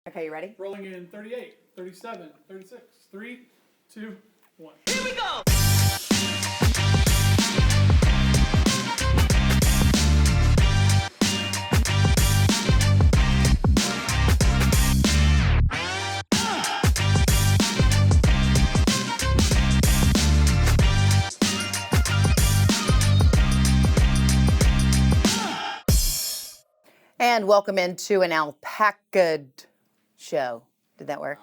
Okay, you ready? Rolling in 38, 37, 36. 3, 2, 1. Here we go! And welcome into an alpaca'd show. Did that work?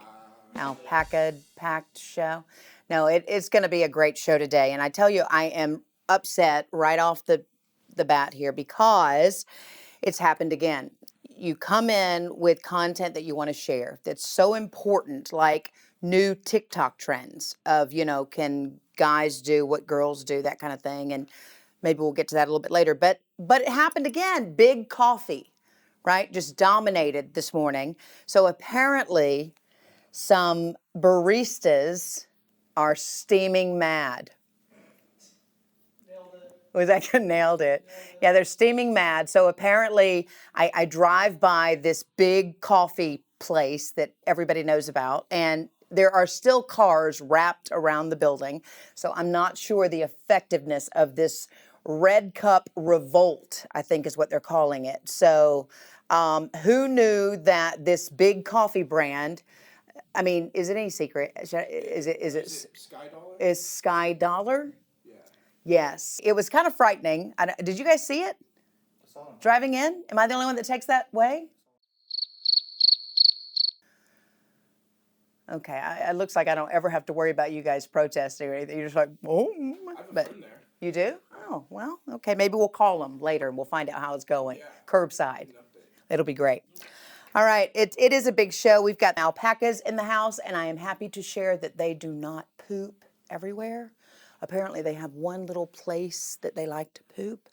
Alpaca'd packed show. No, it's going to be a great show today. And I tell you, I am upset right off the bat here because it's happened again. You come in with content that you want to share that's so important, like new TikTok trends of, can guys do what girls do, that kind of thing. And maybe we'll get to that a little bit later. But it happened again. Big coffee, right? Just dominated this morning. So apparently some baristas are steaming mad. Was that good? Nailed it. Yeah, they're steaming mad. So apparently I drive by this big coffee place that everybody knows about, and there are still cars wrapped around the building. So I'm not sure the effectiveness of this red cup revolt, I think is what they're calling it. So who knew that this big coffee brand, I mean, is it any secret? Is it Sky Dollar? Is Sky Dollar? Yeah. Yes. It was kind of frightening. Did you guys see it? I saw him. Driving in? Am I the only one that takes that way? Okay. It looks like I don't ever have to worry about you guys protesting or anything. You're just like, oh. I have a friend there. You do? Oh, well, okay. Maybe we'll call them later and we'll find out how it's going. Yeah. Curbside. An update. It'll be great. All right. It is a big show. We've got alpacas in the house, and I am happy to share that they do not poop everywhere. Apparently, they have one little place that they like to poop,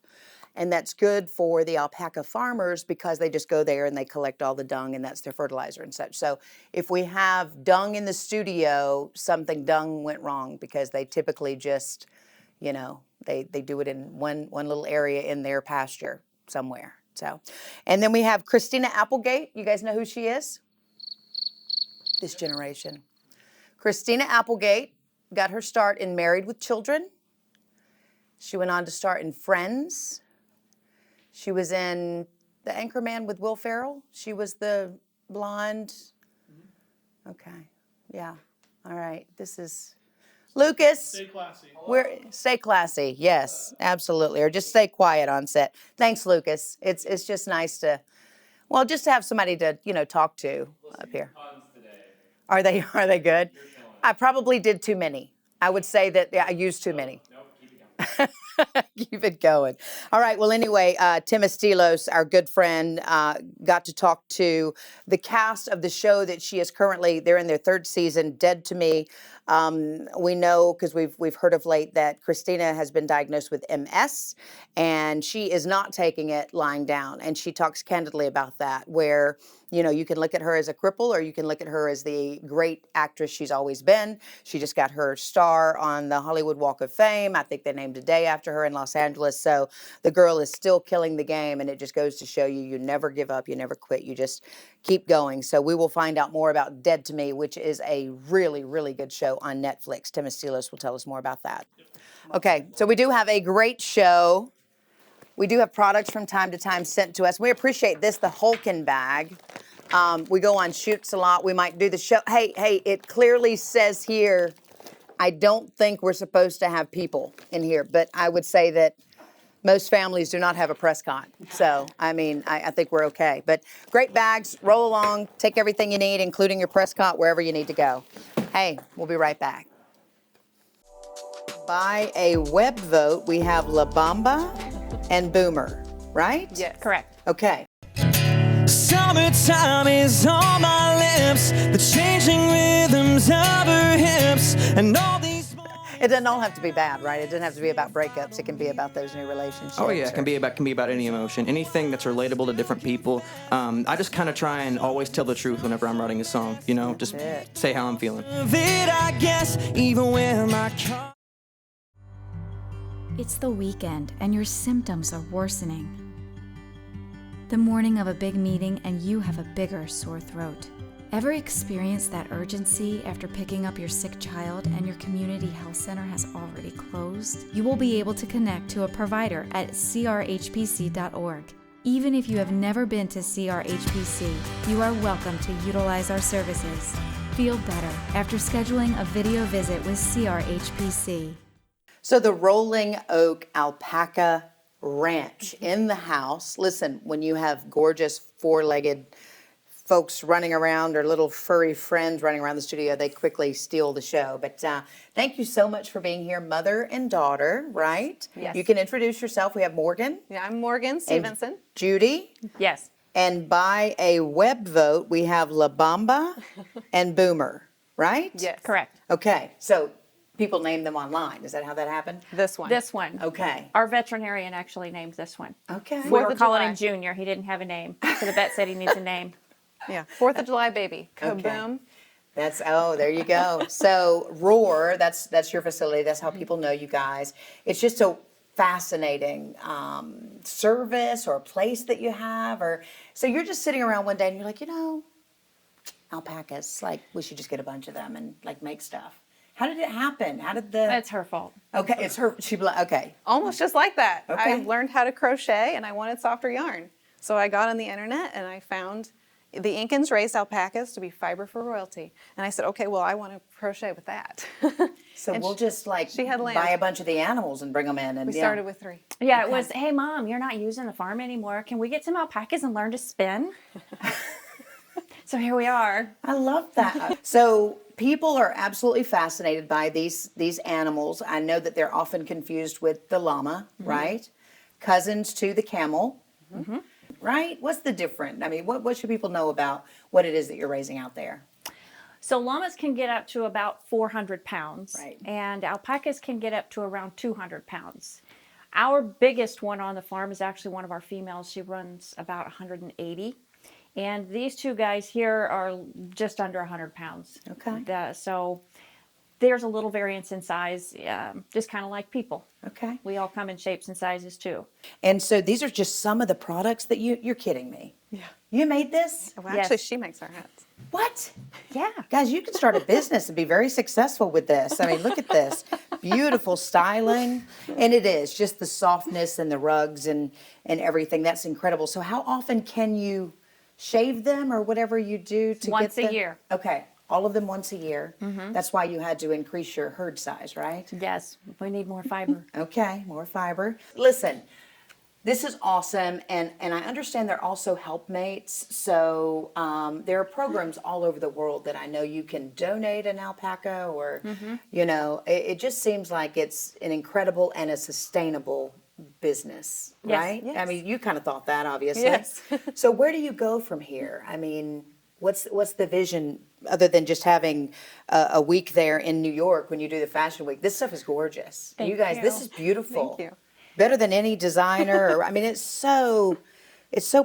and that's good for the alpaca farmers because they just go there and they collect all the dung, and that's their fertilizer and such. So if we have dung in the studio, dung went wrong because they typically just, they do it in one little area in their pasture somewhere. So, and then we have Christina Applegate. You guys know who she is? This generation. Christina Applegate got her start in Married with Children. She went on to star in Friends. She was in The Anchorman with Will Ferrell. She was the blonde. Okay. Yeah. All right. This is Lucas. Stay classy. Stay classy. Yes, absolutely. Or just stay quiet on set. Thanks, Lucas. It's just nice to, just to have somebody to, talk to up here. Are they good? I probably did too many. I would say that I used too many. Nope, keep it going. Keep it going. All right. Well, anyway, Tim Estilloz, our good friend, got to talk to the cast of the show that she is currently, they're in their third season, Dead to Me. We know, because we've heard of late, that Christina has been diagnosed with MS, and she is not taking it lying down. And she talks candidly about that, where, you can look at her as a cripple, or you can look at her as the great actress she's always been. She just got her star on the Hollywood Walk of Fame. I think they named a day after her in Los Angeles. So the girl is still killing the game, and it just goes to show you never give up, you never quit, you just keep going. So we will find out more about Dead to Me, which is a really, really good show on Netflix. Tim Estilloz will tell us more about that. Okay, so we do have a great show. We do have products from time to time sent to us. We appreciate this, the Hulkin bag. We go on shoots a lot. We might do the show. Hey, it clearly says here, I don't think we're supposed to have people in here, but I would say that most families do not have a press con. So, I think we're okay. But great bags, roll along, take everything you need, including your press con, wherever you need to go. Hey, we'll be right back. By a web vote, we have La Bamba and Boomer, right? Yes. Correct. Okay. Summertime is on my lips, the changing rhythms of her hips, and all these. It doesn't all have to be bad, right? It doesn't have to be about breakups. It can be about those new relationships. Oh yeah, it can be about any emotion, anything that's relatable to different people. I just kind of try and always tell the truth whenever I'm writing a song. Just say how I'm feeling. I guess, even when my car. It's the weekend and your symptoms are worsening. The morning of a big meeting and you have a bigger sore throat. Ever experienced that urgency after picking up your sick child and your community health center has already closed? You will be able to connect to a provider at crhpc.org. Even if you have never been to CRHPC, you are welcome to utilize our services. Feel better after scheduling a video visit with CRHPC. So the Rolling Oak Alpaca Ranch in the house. Listen, when you have gorgeous four-legged folks running around or little furry friends running around the studio, they quickly steal the show. But thank you so much for being here, mother and daughter, right? Yes. You can introduce yourself. We have Morgan. Yeah, I'm Morgan and Stevenson. Judy. Yes. And by a web vote, we have La Bamba and Boomer, right? Yes. Correct. Okay, so people name them online. Is that how that happened? This one. This one. Okay. Our veterinarian actually named this one. Okay. We Fourth were of calling July. him Junior. He didn't have a name. So the vet said he needs a name. Yeah. 4th of July baby. Kaboom. That's there you go. So Roar, that's your facility. That's how people know you guys. It's just a fascinating service or place that you have, or so you're just sitting around one day and you're like, alpacas. Like we should just get a bunch of them and like make stuff. How did it happen? How did the? That's her fault. Okay, it's her. Okay. Almost just like that. Okay. I learned how to crochet and I wanted softer yarn. So I got on the internet and I found the Incans raised alpacas to be fiber for royalty. And I said, okay, well, I want to crochet with that. So And we'll just like she had land. buy a bunch of the animals and bring them in. And We started with 3. Yeah, it was, hey, Mom, you're not using the farm anymore. Can we get some alpacas and learn to spin? So here we are. I love that. So people are absolutely fascinated by these animals. I know that they're often confused with the llama, right? Cousins to the camel, right? What's the difference? I mean, what should people know about what it is that you're raising out there? So llamas can get up to about 400 pounds. Right. And alpacas can get up to around 200 pounds. Our biggest one on the farm is actually one of our females. She runs about 180. And these two guys here are just under 100 pounds. Okay. So there's a little variance in size, just kind of like people. Okay. We all come in shapes and sizes too. And so these are just some of the products that you're kidding me. Yeah. You made this? Well, Yes. actually, she makes our hats. What? Yeah. Guys, you can start a business and be very successful with this. I mean, look at this. Beautiful styling. And it is just the softness and the rugs and everything. That's incredible. So how often can you shave them or whatever you do to Once get a year. Okay. All of them once a year. That's why you had to increase your herd size, right? Yes, we need more fiber. Okay, more fiber. Listen, this is awesome, and I understand they're also helpmates. So there are programs all over the world that I know you can donate an alpaca, or it just seems like it's an incredible and a sustainable business, Yes. right? Yes. I mean, you kind of thought that, obviously. Yes. So where do you go from here? I mean, what's the vision other than just having a week there in New York when you do the Fashion Week? This stuff is gorgeous. Thank you guys, this you. is beautiful. Thank you. Better than any designer. I mean, it's so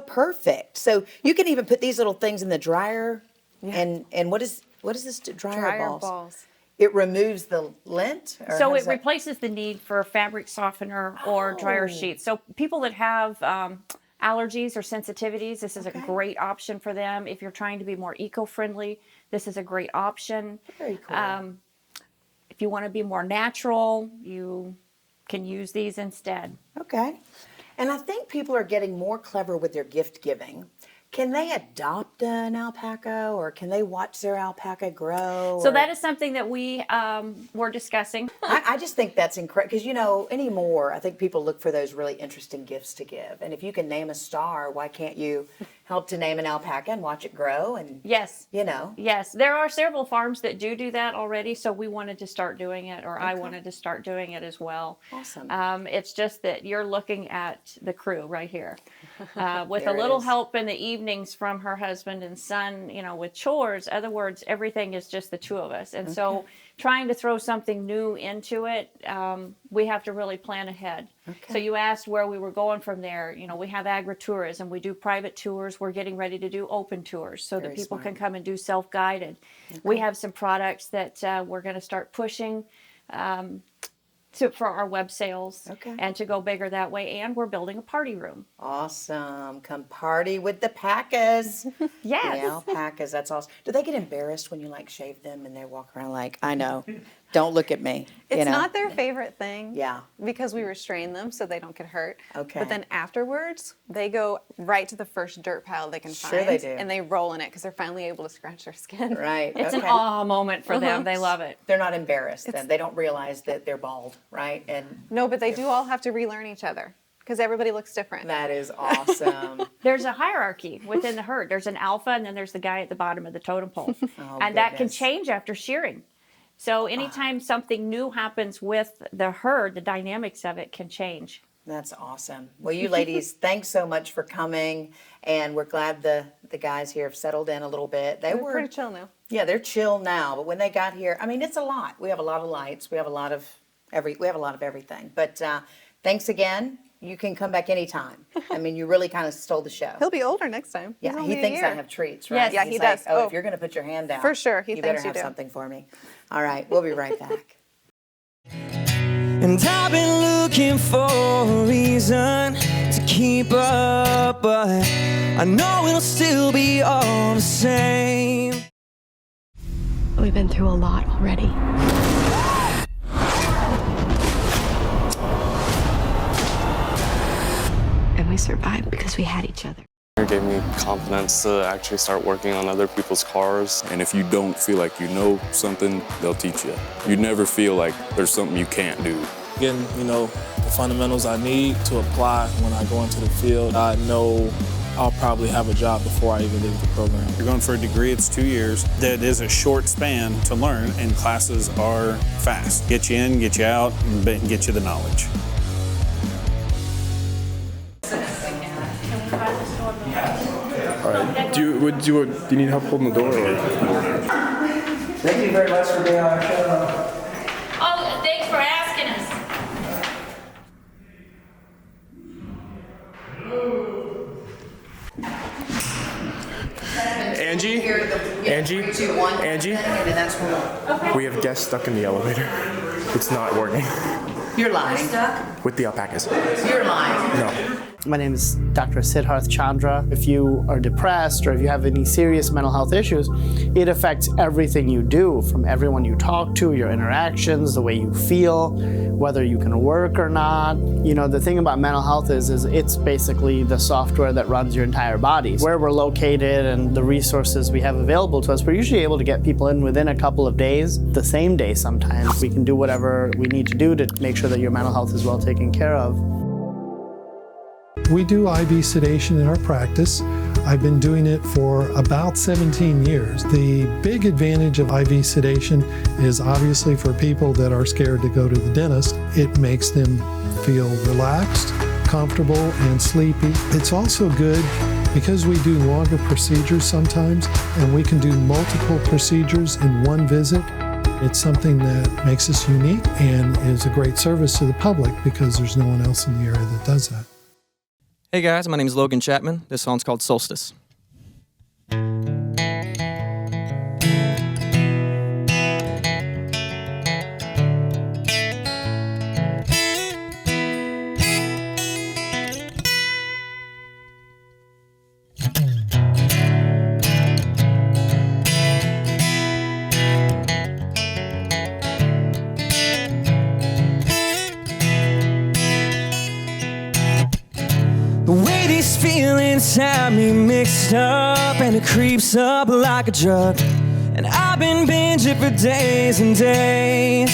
perfect. So you can even put these little things in the dryer. Yeah. And what is this dryer balls? It removes the lint? Or how So does it that- replaces the need for a fabric softener or dryer sheets. So people that have allergies or sensitivities, this is a great option for them. If you're trying to be more eco-friendly, this is a great option. Very cool. If you want to be more natural, you can use these instead. Okay. And I think people are getting more clever with their gift giving. Can they adopt an alpaca, or can they watch their alpaca grow? So or- that is something that we were discussing. I just think that's incredible because, anymore, I think people look for those really interesting gifts to give. And if you can name a star, why can't you help to name an alpaca and watch it grow? And, Yes. Yes, Yes, there are several farms that do that already, so we wanted to start doing it, or I wanted to start doing it as well. Awesome. It's just that you're looking at the crew right here. With a There it little is. help in the evenings from her husband and son, with chores. Other words, everything is just the two of us. And so trying to throw something new into it, we have to really plan ahead. So you asked where we were going from there. We have agritourism. We do private tours. We're getting ready to do open tours so Very that people smart. can come and do self-guided. We have some products that we're going to start pushing. for our web sales and to go bigger that way. And we're building a party room. Awesome. Come party with the Paccas. Yes. The alpacas. That's awesome. Do they get embarrassed when you like shave them and they walk around like, I know, don't look at me? It's not their favorite thing. Yeah. Because we restrain them so they don't get hurt. Okay. But then afterwards, they go right to the first dirt pile they can find. Sure they do. And they roll in it because they're finally able to scratch their skin. Right. It's an awe moment for them. They love it. They're not embarrassed then. They don't realize that they're bald, right? And No, but they do all have to relearn each other because everybody looks different. that is awesome. There's a hierarchy within the herd. There's an alpha, and then there's the guy at the bottom of the totem pole. And that can goodness. change after shearing. So anytime something new happens with the herd, the dynamics of it can change. That's awesome. Well, you ladies, thanks so much for coming. And we're glad the guys here have settled in a little bit. They're pretty chill now. Yeah, they're chill now. But when they got here, I mean, it's a lot. We have a lot of lights. We have a lot of everything. But thanks again. You can come back anytime. I mean, you really kind of stole the show. He'll be older next time. Yeah, He's he only a thinks I year. have treats, right? Yes, yeah, He's he like, does. Oh, Oh. if you're going to put your hand down, For sure, he you better thinks you have do. something for me. All right, we'll be right back. And I've been looking for a reason to keep up, but I know it'll still be all the same. We've been through a lot already. And we survived because we had each other. It gave me confidence to actually start working on other people's cars. And if you don't feel like you know something, they'll teach you. You never feel like there's something you can't do. Getting, the fundamentals I need to apply when I go into the field. I know I'll probably have a job before I even leave the program. You're going for a degree, it's 2 years. That is a short span to learn, and classes are fast. Get you in, get you out, and get you the knowledge. All right. Do you need help holding the door? Or? Thank you very much for being on our show. Oh, thanks for asking us. Angie? Angie? We have guests stuck in the elevator. It's not working. You're lying. With the alpacas. You're lying. No. My name is Dr. Siddharth Chandra. If you are depressed or if you have any serious mental health issues, it affects everything you do, from everyone you talk to, your interactions, the way you feel, whether you can work or not. The thing about mental health is it's basically the software that runs your entire body. Where we're located and the resources we have available to us, we're usually able to get people in within a couple of days, the same day sometimes. We can do whatever we need to do to make sure that your mental health is well taken care of. We do IV sedation in our practice. I've been doing it for about 17 years. The big advantage of IV sedation is obviously for people that are scared to go to the dentist. It makes them feel relaxed, comfortable, and sleepy. It's also good because we do longer procedures sometimes, and we can do multiple procedures in one visit. It's something that makes us unique and is a great service to the public because there's no one else in the area that does that. Hey guys, my name is Logan Chapman. This song's called Solstice. The way these feelings have me mixed up, and it creeps up like a drug. And I've been binging for days and days.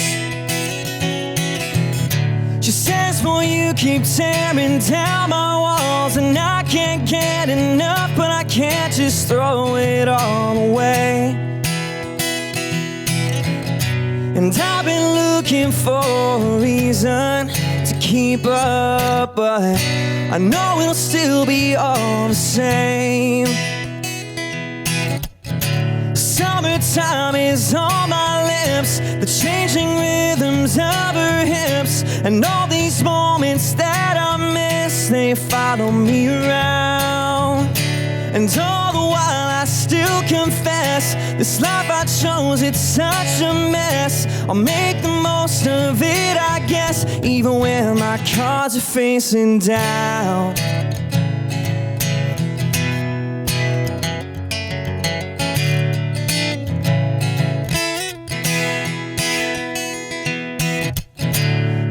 She says, boy, you keep tearing down my walls, and I can't get enough, but I can't just throw it all away. And I've been looking for a reason to keep up, but I know it'll still be all the same. Summertime is on my lips, the changing rhythms of her hips, and all these moments that I miss, they follow me around. And all the while I still confess, this life I chose, it's such a mess. I'll make the most of it, I guess, even when my cards are facing down.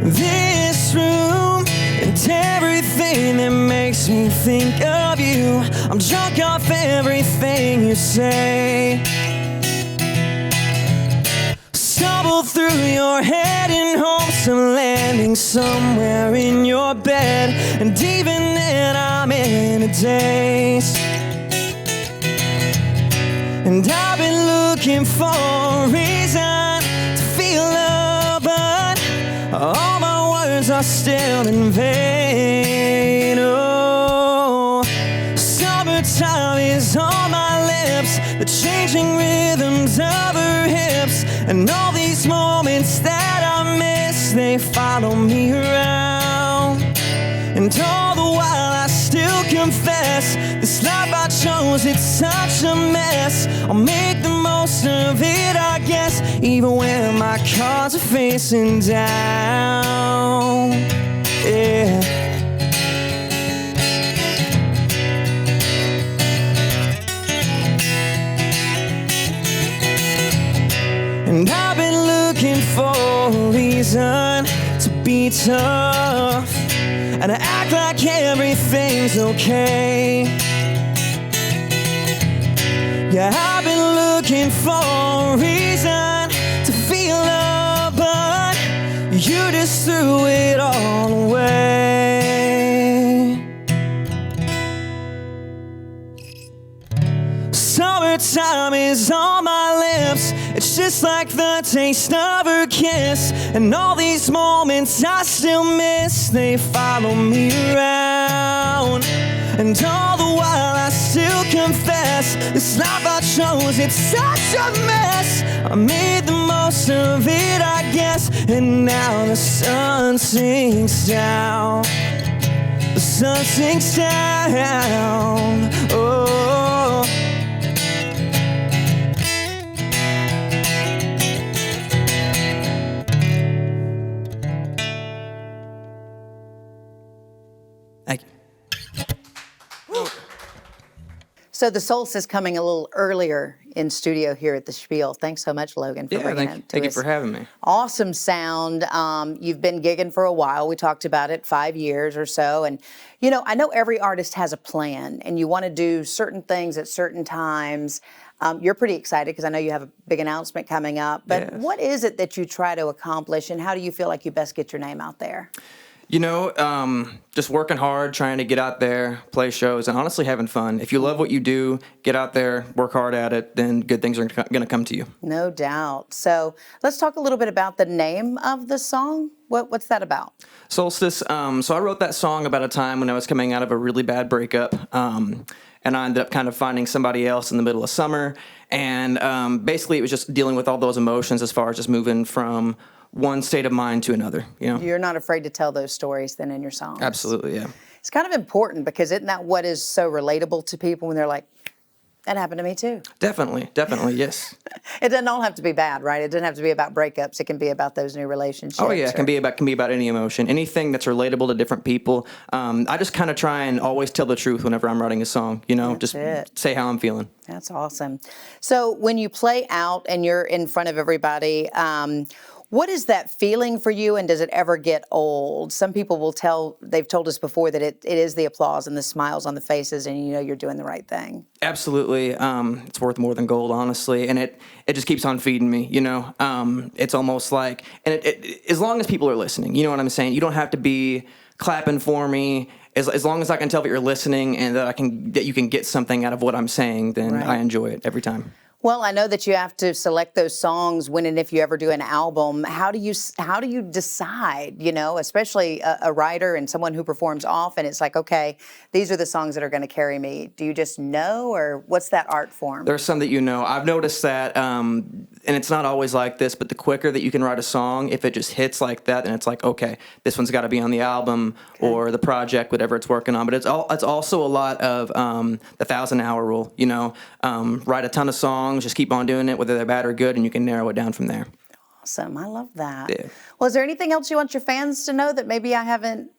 This room and everything that makes me think of you, I'm drunk off everything you say. Stumble through your head in hopes of landing somewhere in your bed, and even then I'm in a daze. And I've been looking for a reason to feel love, but all my words are still in vain. Oh, summertime is on my lips, the changing rhythms of her hips, and all these moments that I miss, they follow me around. And all the while I still confess, this life I chose, it's such a mess. I'll make the most of it, I guess, even when my cards are facing down. Yeah. And I've been looking for a reason to be tough and to act like everything's okay. Yeah, I've been looking for a reason to feel love, but you just threw it all away. Summertime is on my lips, it's just like the taste of her kiss, and all these moments I still miss, they follow me around. And all the while I still confess, this life I chose, it's such a mess. I made the most of it, I guess, and now the sun sinks down. The sun sinks down. Oh. Thank you. So the Solstice coming a little earlier in studio here at the Spiel. Thanks so much, Logan, for bringing it to thank you us. for having me. Awesome sound. You've been gigging for a while. We talked about it, 5 years or so. And, you know, I know every artist has a plan, and you want to do certain things at certain times. You're pretty excited because I know you have a big announcement coming up. But Yes. what is it that you try to accomplish, and how do you feel like you best get your name out there? You know, just working hard, trying to get out there, play shows, and honestly having fun. If you love what you do, get out there, work hard at it, then good things are going to come to you. No doubt. So let's talk a little bit about the name of the song. What's that about? Solstice. So I wrote that song about a time when I was coming out of a really bad breakup. And I ended up kind of finding somebody else in the middle of summer. And basically it was just dealing with all those emotions as far as just moving from one state of mind to another, you know? You're not afraid to tell those stories then in your songs. Absolutely, yeah. It's kind of important because isn't that what is so relatable to people when they're like, that happened to me too? Definitely, yes. It doesn't all have to be bad, right? It doesn't have to be about breakups. It can be about those new relationships. Oh yeah, it can be about any emotion, anything that's relatable to different people. I just kind of try and always tell the truth whenever I'm writing a song. You know, just say how I'm feeling. That's awesome. So when you play out and you're in front of everybody, what is that feeling for you, and does it ever get old? Some people they've told us before that it is the applause and the smiles on the faces, and you know you're doing the right thing. Absolutely. It's worth more than gold, honestly, and it just keeps on feeding me, you know? It's almost like, and as long as people are listening, you know what I'm saying? You don't have to be clapping for me. As long as I can tell that you're listening and that you can get something out of what I'm saying, then I enjoy it every time. Well, I know that you have to select those songs when and if you ever do an album. How do you decide, especially a writer and someone who performs often, it's like, okay, these are the songs that are going to carry me. Do you just know, or what's that art form? There's some that I've noticed that, and it's not always like this, but the quicker that you can write a song, if it just hits like that, then it's like, okay, this one's got to be on the album or the project, whatever it's working on. But it's also a lot of the 1,000-hour rule, write a ton of songs, just keep on doing it, whether they're bad or good, and you can narrow it down from there. Awesome. I love that. Yeah. Well, is there anything else you want your fans to know that maybe I haven't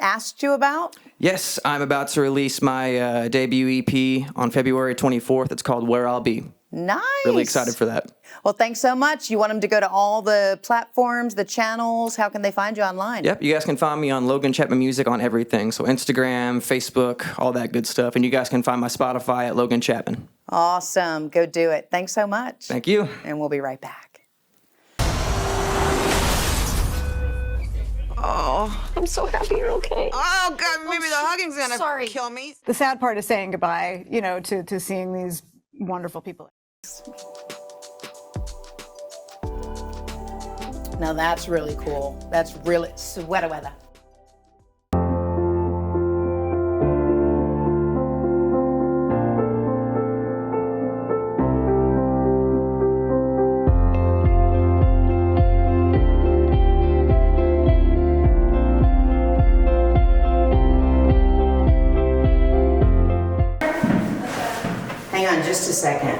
asked you about? Yes, I'm about to release my debut EP on February 24th. It's called Where I'll Be. Nice. Really excited for that. Well, thanks so much. You want them to go to all the platforms, the channels? How can they find you online? Yep, you guys can find me on Logan Chapman Music on everything. So Instagram, Facebook, all that good stuff. And you guys can find my Spotify at Logan Chapman. Awesome. Go do it. Thanks so much. Thank you. And we'll be right back. Oh, I'm so happy you're okay. Oh, God, maybe the hugging's gonna kill me. The sad part is saying goodbye, to seeing these wonderful people. Now that's really cool. That's really sweater weather. Hang on just a second.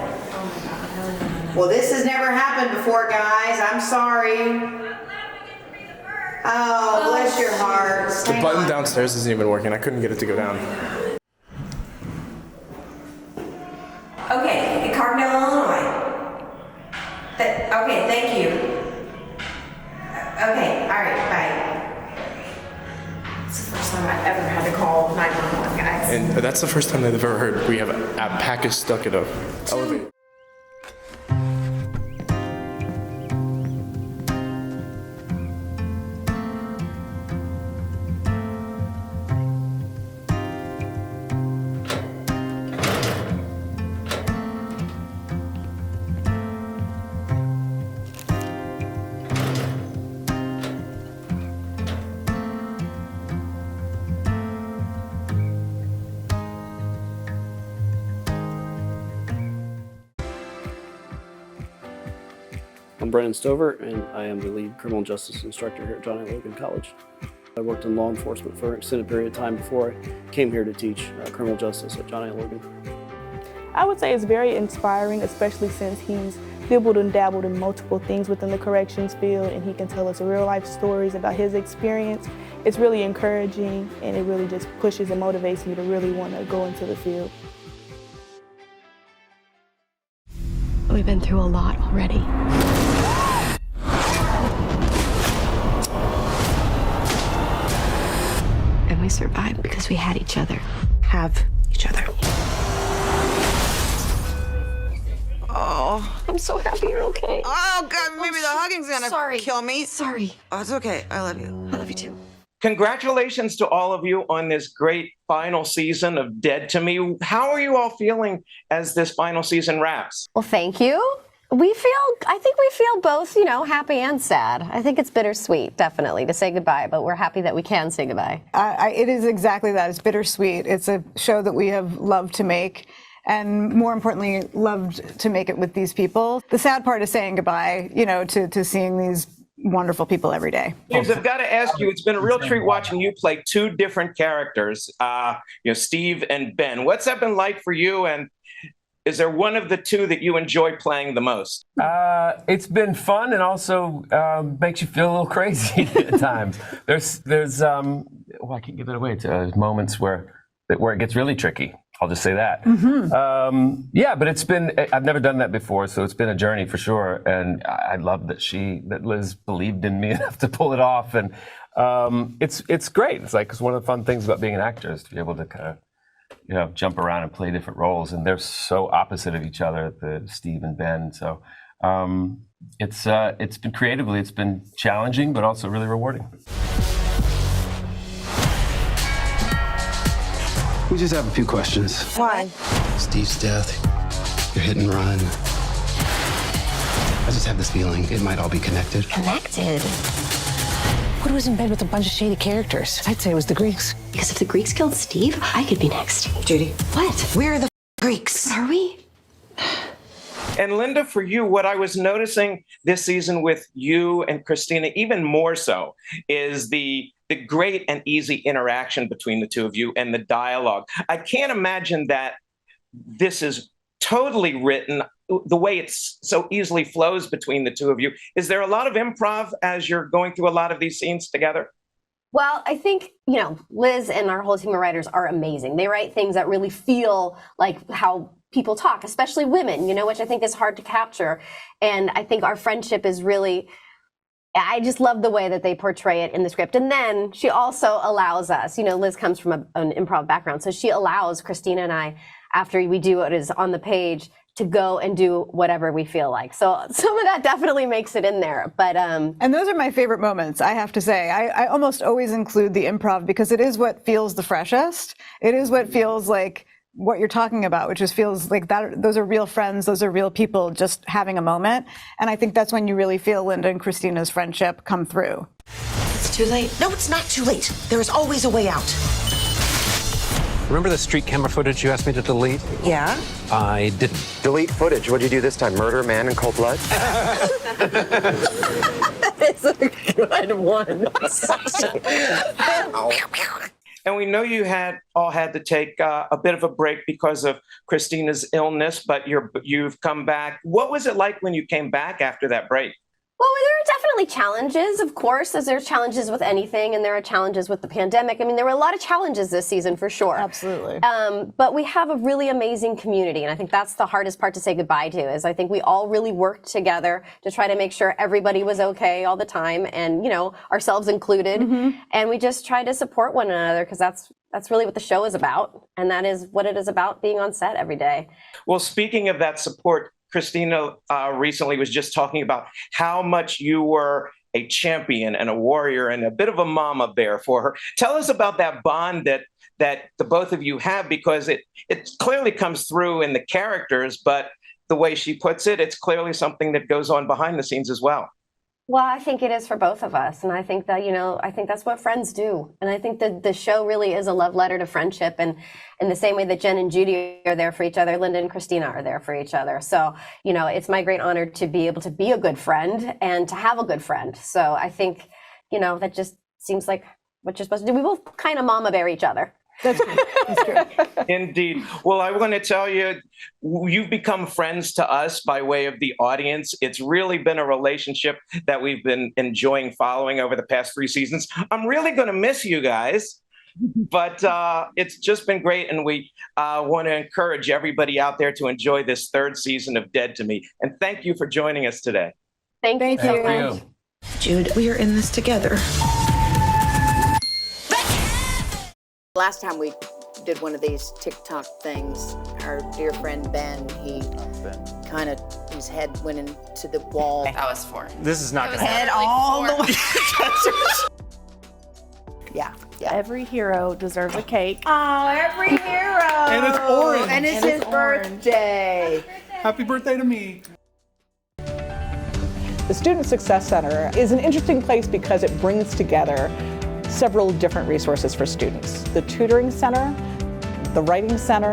Well, this has never happened before, guys. I'm sorry. Oh, bless your hearts. The button downstairs isn't even working. I couldn't get it to go down. Okay, Carbondale, Illinois. Okay, thank you. Okay, all right, bye. It's the first time I've ever had to call 911, guys. And that's the first time that I've ever heard we have alpacas stuck in a elevator. I'm Brandon Stover, and I am the lead criminal justice instructor here at John A. Logan College. I worked in law enforcement for an extended period of time before I came here to teach criminal justice at John A. Logan. I would say it's very inspiring, especially since he's dabbled and dabbled in multiple things within the corrections field, and he can tell us real life stories about his experience. It's really encouraging, and it really just pushes and motivates me to really want to go into the field. We've been through a lot already. And we survived because we had each other. Have each other. Oh, I'm so happy you're okay. Oh, God, maybe the hugging's gonna kill me. Sorry. Oh, it's okay. I love you. I love you too. Congratulations to all of you on this great final season of Dead to Me. How are you all feeling as this final season wraps? Well, thank you. I think we feel both, happy and sad. I think it's bittersweet, definitely, to say goodbye, but we're happy that we can say goodbye. It is exactly that. It's bittersweet. It's a show that we have loved to make, and more importantly, loved to make it with these people. The sad part is saying goodbye, to seeing these wonderful people every day. James, I've got to ask you, it's been a real treat watching you play two different characters, Steve and Ben. What's that been like for you, and is there one of the two that you enjoy playing the most? It's been fun, and also makes you feel a little crazy at times. There's I can't give it away. There's moments where it gets really tricky. I'll just say that. Mm-hmm. But I've never done that before, so it's been a journey for sure. And I love that Liz believed in me enough to pull it off. And it's great. It's one of the fun things about being an actor is to be able to kind of, jump around and play different roles. And they're so opposite of each other, Steve and Ben. So it's been creatively, it's been challenging, but also really rewarding. We just have a few questions. Why? Steve's death, your hit and run, I just have this feeling it might all be connected. Connected? Who was in bed with a bunch of shady characters? I'd say it was the Greeks. Because if the Greeks killed Steve, I could be next. Judy. What? We're the Greeks. Are we? And Linda, for you, what I was noticing this season with you and Christina, even more so, is the great and easy interaction between the two of you and the dialogue. I can't imagine that this is totally written the way it so easily flows between the two of you. Is there a lot of improv as you're going through a lot of these scenes together? Well, I think, Liz and our whole team of writers are amazing. They write things that really feel like how people talk, especially women, which I think is hard to capture. And I think our friendship is really, I just love the way that they portray it in the script. And then she also allows us, Liz comes from an improv background, so she allows Christina and I, after we do what is on the page, to go and do whatever we feel like. So some of that definitely makes it in there. But and those are my favorite moments, I have to say. I almost always include the improv because it is what feels the freshest. It is what feels like what you're talking about, which just feels like that. Those are real friends. Those are real people just having a moment. And I think that's when you really feel Linda and Christina's friendship come through. It's too late. No, it's not too late. There is always a way out. Remember the street camera footage you asked me to delete? Yeah? I didn't. Delete footage. What'd you do this time? Murder, man, in cold blood? It's a good one. And we know you all had to take a bit of a break because of Christina's illness, but you've come back. What was it like when you came back after that break? Well, there are definitely challenges, of course, as there are challenges with anything, and there are challenges with the pandemic. I mean, there were a lot of challenges this season, for sure. Absolutely. But we have a really amazing community, and I think that's the hardest part to say goodbye to, is I think we all really worked together to try to make sure everybody was okay all the time, and, ourselves included. Mm-hmm. And we just tried to support one another, because that's really what the show is about, and that is what it is about, being on set every day. Well, speaking of that support, Christina recently was just talking about how much you were a champion and a warrior and a bit of a mama bear for her. Tell us about that bond that the both of you have, because it clearly comes through in the characters, but the way she puts it, it's clearly something that goes on behind the scenes as well. Well, I think it is for both of us. And I think that, I think that's what friends do. And I think that the show really is a love letter to friendship. And in the same way that Jen and Judy are there for each other, Linda and Christina are there for each other. So, it's my great honor to be able to be a good friend and to have a good friend. So I think, that just seems like what you're supposed to do. We both kind of mama bear each other. That's true. That's true. Indeed. Well, I want to tell you, you've become friends to us by way of the audience. It's really been a relationship that we've been enjoying following over the past 3 seasons. I'm really going to miss you guys, but it's just been great. And we want to encourage everybody out there to enjoy this 3rd season of Dead to Me. And thank you for joining us today. Thank you so much. Jude, we are in this together. Last time we did one of these TikTok things, our dear friend Ben, his head went into the wall. That was for. This is not going to head happen. all the way. Yeah. Every hero deserves a cake. Oh, every hero. And it's orange. And it's his birthday. Happy birthday to me. The Student Success Center is an interesting place because it brings together several different resources for students. The tutoring center, the writing center,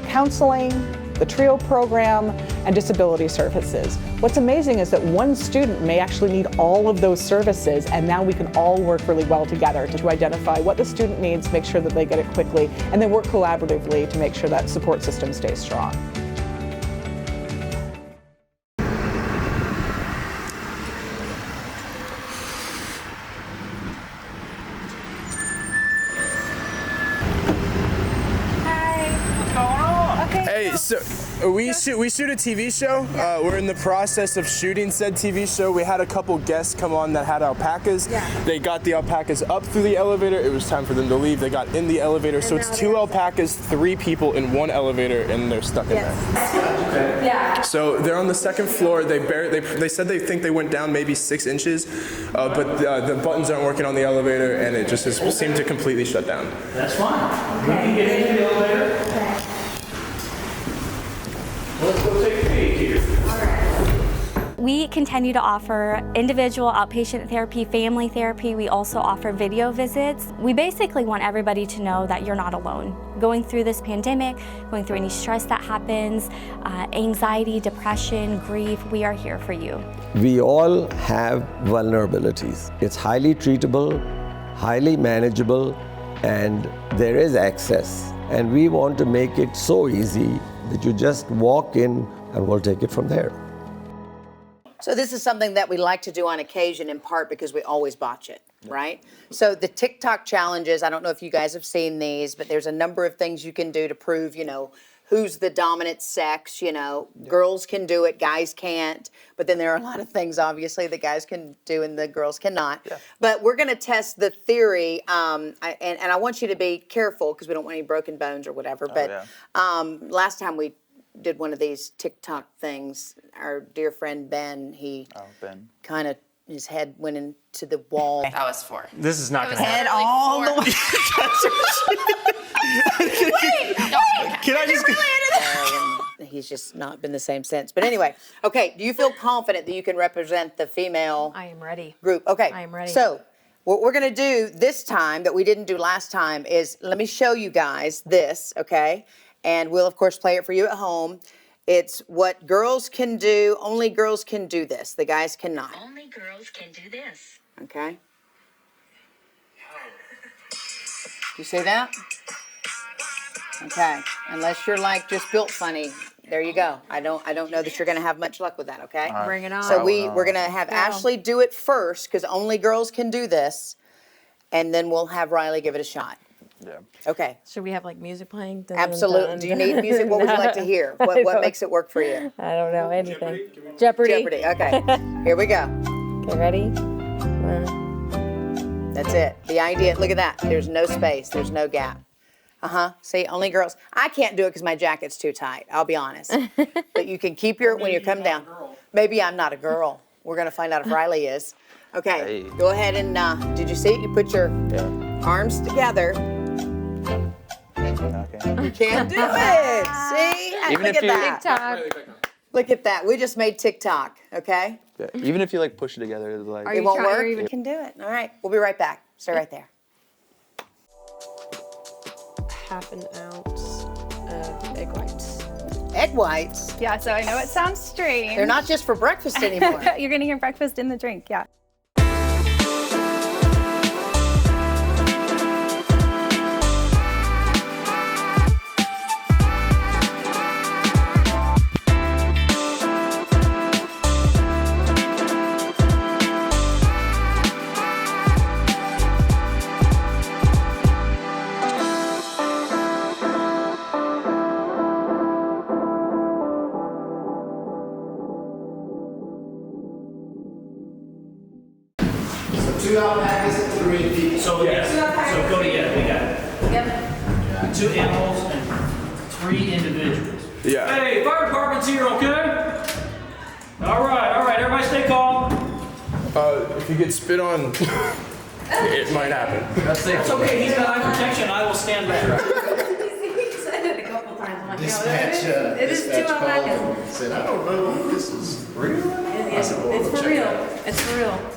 counseling, the TRIO program, and disability services. What's amazing is that one student may actually need all of those services, and now we can all work really well together to identify what the student needs, make sure that they get it quickly, and then work collaboratively to make sure that support system stays strong. Hey, so we shoot a TV show. We're in the process of shooting said TV show. We had a couple guests come on that had alpacas. Yeah. They got the alpacas up through the elevator. It was time for them to leave. They got in the elevator. So it's 2 alpacas, 3 people in 1 elevator, and they're stuck in there. Yeah. So they're on the 2nd floor. They said they think they went down maybe 6 inches, but the buttons aren't working on the elevator, and it just seemed to completely shut down. That's fine. Okay. We can get into the elevator. Okay. Let's go take a peek here. All right. We continue to offer individual outpatient therapy, family therapy. We also offer video visits. We basically want everybody to know that you're not alone. Going through this pandemic, going through any stress that happens, anxiety, depression, grief, we are here for you. We all have vulnerabilities. It's highly treatable, highly manageable, and there is access. And we want to make it so easy that you just walk in and we'll take it from there. So this is something that we like to do on occasion, in part because we always botch it, right? So the TikTok challenges, I don't know if you guys have seen these, but there's a number of things you can do to prove, who's the dominant sex, girls can do it, guys can't. But then there are a lot of things, obviously, that guys can do and the girls cannot. Yeah. But we're going to test the theory, and I want you to be careful because we don't want any broken bones or whatever. Last time we did one of these TikTok things, our dear friend Ben, Ben kind of, his head went into the wall. That was 4. This is not going to head happen. all the way. Can I just... He's just not been the same since. But anyway, okay, do you feel confident that you can represent the female I am ready. group? Okay. I am ready. So what we're going to do this time that we didn't do last time is, let me show you guys this, okay? And we'll, of course, play it for you at home. It's what girls can do. Only girls can do this. The guys cannot. Only girls can do this. Okay? You see that? Okay. Unless you're like just built funny. There you go. I don't know that you're going to have much luck with that, okay? Bring it on. So we're going to have Ashley do it first because only girls can do this. And then we'll have Riley give it a shot. Yeah. Okay. Should we have like music playing? Dun, Absolutely. dun, Do you need music? What would you like to hear? What makes it work for you? I don't know anything. Jeopardy. Jeopardy. Okay. Here we go. Okay, ready? That's it. The idea, look at that. There's no space. There's no gap. See, only girls. I can't do it because my jacket's too tight. I'll be honest. But you can keep when you come down. Maybe I'm not a girl. We're going to find out if Riley is. Okay. Hey. Go ahead and, did you see it? You put your arms together. Okay. You can't do it. See? Even look if at that. TikTok. Look at that. We just made TikTok, okay? Yeah. Even if you like push it together, like it won't work. You can do it. All right. We'll be right back. Stay right there. Half an ounce of egg whites. Egg whites? Yeah, so I know it sounds strange. They're not just for breakfast anymore. You're going to hear breakfast in the drink, yeah. Two alpacas and 3 people. So go together. We got it. Yep. 2 animals and 3 individuals. Yeah. Hey, fire department's here, okay? All right. Everybody stay calm. If you get spit on, it might happen. That's okay. He's got eye protection. I will stand back. He said it a couple times. I'm like, Dispatch, it is 2 alpacas. Said, I don't know if this is real. It's for real. It's for real.